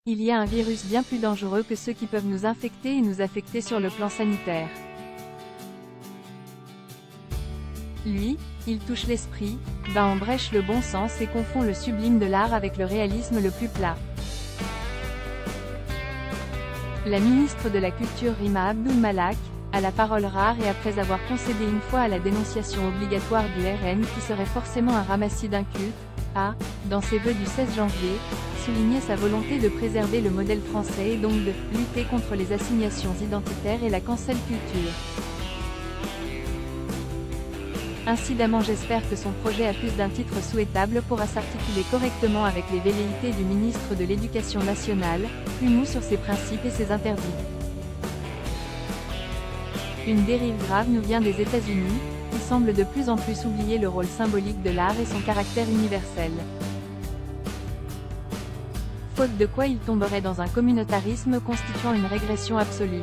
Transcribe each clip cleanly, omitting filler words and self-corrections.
Il y a un virus bien plus dangereux que ceux qui peuvent nous infecter et nous affecter sur le plan sanitaire. Lui, il touche l'esprit, bat en brèche le bon sens et confond le sublime de l'art avec le réalisme le plus plat. La ministre de la Culture Rima Abdul Malak a la parole rare et après avoir concédé une fois à la dénonciation obligatoire du RN qui serait forcément un ramassis d'incultes, a, dans ses vœux du 16 janvier, souligné sa volonté de préserver le modèle français et donc de lutter contre les assignations identitaires et la cancel culture. Incidemment, j'espère que son projet à plus d'un titre souhaitable pourra s'articuler correctement avec les velléités du ministre de l'Éducation nationale, plus mou sur ses principes et ses interdits. Une dérive grave nous vient des États-Unis, qui semblent de plus en plus oublier le rôle symbolique de l'art et son caractère universel. Faute de quoi il tomberait dans un communautarisme constituant une régression absolue.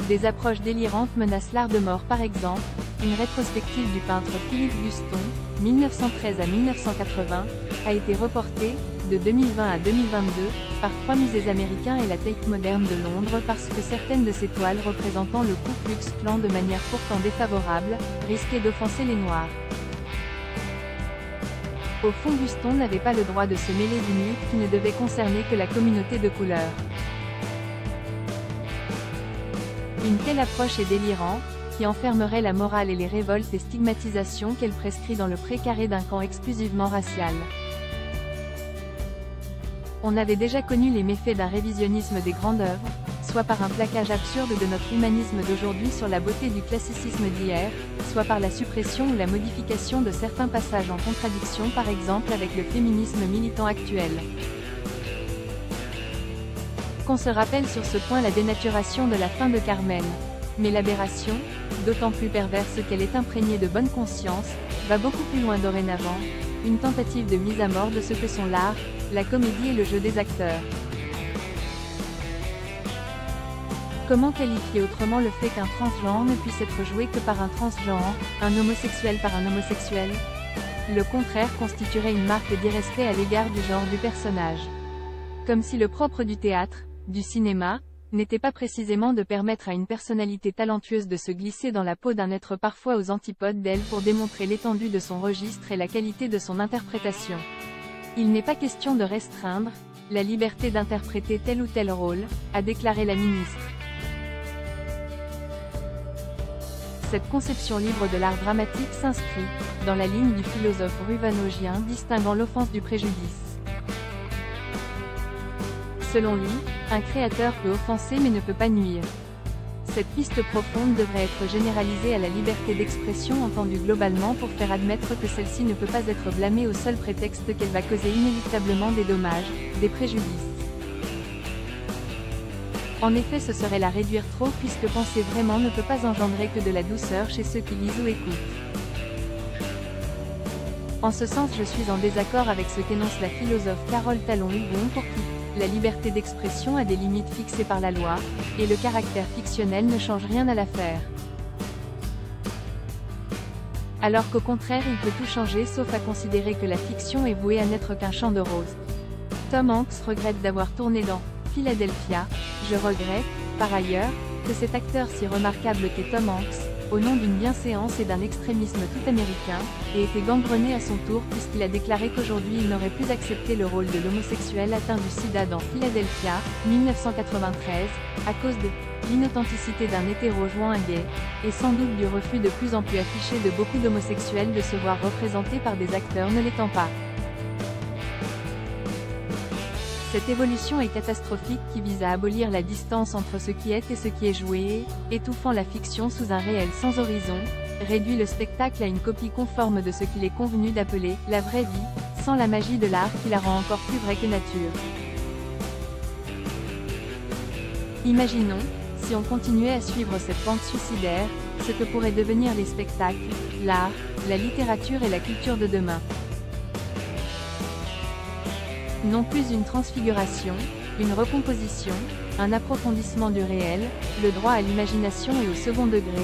Des approches délirantes menacent l'art de mort par exemple, une rétrospective du peintre Philippe Guston, 1913 à 1980, a été reportée, de 2020 à 2022, par 3 musées américains et la Tate Moderne de Londres parce que certaines de ces toiles représentant le Ku Klux Klan de manière pourtant défavorable, risquaient d'offenser les Noirs. Au fond, Guston n'avait pas le droit de se mêler d'une lutte qui ne devait concerner que la communauté de couleur. Une telle approche est délirante, qui enfermerait la morale et les révoltes et stigmatisations qu'elle prescrit dans le précaré d'un camp exclusivement racial. On avait déjà connu les méfaits d'un révisionnisme des grandes œuvres, soit par un plaquage absurde de notre humanisme d'aujourd'hui sur la beauté du classicisme d'hier, soit par la suppression ou la modification de certains passages en contradiction par exemple avec le féminisme militant actuel. Qu'on se rappelle sur ce point la dénaturation de la fin de Carmen. Mais l'aberration, d'autant plus perverse qu'elle est imprégnée de bonne conscience, va beaucoup plus loin dorénavant, une tentative de mise à mort de ce que sont l'art, la comédie et le jeu des acteurs. Comment qualifier autrement le fait qu'un transgenre ne puisse être joué que par un transgenre, un homosexuel par un homosexuel? Le contraire constituerait une marque d'irrespect à l'égard du genre du personnage. Comme si le propre du théâtre, du cinéma, n'était pas précisément de permettre à une personnalité talentueuse de se glisser dans la peau d'un être parfois aux antipodes d'elle pour démontrer l'étendue de son registre et la qualité de son interprétation. Il n'est pas question de restreindre la liberté d'interpréter tel ou tel rôle, a déclaré la ministre. Cette conception libre de l'art dramatique s'inscrit dans la ligne du philosophe ruvanogien distinguant l'offense du préjudice. Selon lui, un créateur peut offenser mais ne peut pas nuire. Cette piste profonde devrait être généralisée à la liberté d'expression entendue globalement pour faire admettre que celle-ci ne peut pas être blâmée au seul prétexte qu'elle va causer inéluctablement des dommages, des préjudices. En effet, ce serait la réduire trop puisque penser vraiment ne peut pas engendrer que de la douceur chez ceux qui lisent ou écoutent. En ce sens, je suis en désaccord avec ce qu'énonce la philosophe Carole Talon-Hugon pour qui la liberté d'expression a des limites fixées par la loi, et le caractère fictionnel ne change rien à l'affaire. Alors qu'au contraire il peut tout changer sauf à considérer que la fiction est vouée à n'être qu'un champ de roses. Tom Hanks regrette d'avoir tourné dans Philadelphia. Je regrette, par ailleurs, que cet acteur si remarquable qu'est Tom Hanks, au nom d'une bienséance et d'un extrémisme tout américain, ait été gangrené à son tour puisqu'il a déclaré qu'aujourd'hui il n'aurait plus accepté le rôle de l'homosexuel atteint du sida dans Philadelphia, 1993, à cause de l'inauthenticité d'un hétéro jouant un gay, et sans doute du refus de plus en plus affiché de beaucoup d'homosexuels de se voir représentés par des acteurs ne l'étant pas. Cette évolution est catastrophique qui vise à abolir la distance entre ce qui est et ce qui est joué et, étouffant la fiction sous un réel sans horizon, réduit le spectacle à une copie conforme de ce qu'il est convenu d'appeler la vraie vie, sans la magie de l'art qui la rend encore plus vraie que nature. Imaginons, si on continuait à suivre cette pente suicidaire, ce que pourraient devenir les spectacles, l'art, la littérature et la culture de demain. Non plus une transfiguration, une recomposition, un approfondissement du réel, le droit à l'imagination et au second degré,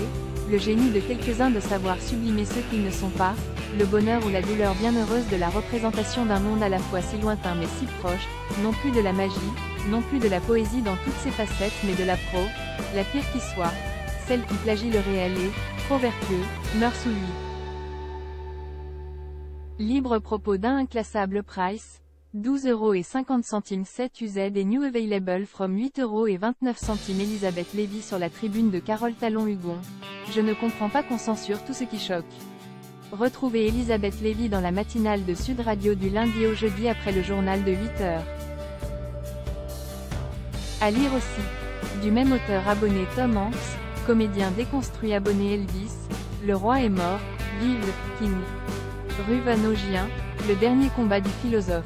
le génie de quelques-uns de savoir sublimer ceux qu'ils ne sont pas, le bonheur ou la douleur bienheureuse de la représentation d'un monde à la fois si lointain mais si proche, non plus de la magie, non plus de la poésie dans toutes ses facettes mais de la la pire qui soit, celle qui plagie le réel et, trop vertueux, meurt sous lui. Libre propos d'un inclassable price, 12,50 € 7 UZ et new available from 8,29 € Elisabeth Lévy sur la tribune de Carole Talon-Hugon. Je ne comprends pas qu'on censure tout ce qui choque. Retrouvez Elisabeth Lévy dans la matinale de Sud Radio du lundi au jeudi après le journal de 8 h. À lire aussi. Du même auteur abonné Tom Hanks, comédien déconstruit abonné Elvis, Le roi est mort, vive King. Rue Vanogien, le dernier combat du philosophe.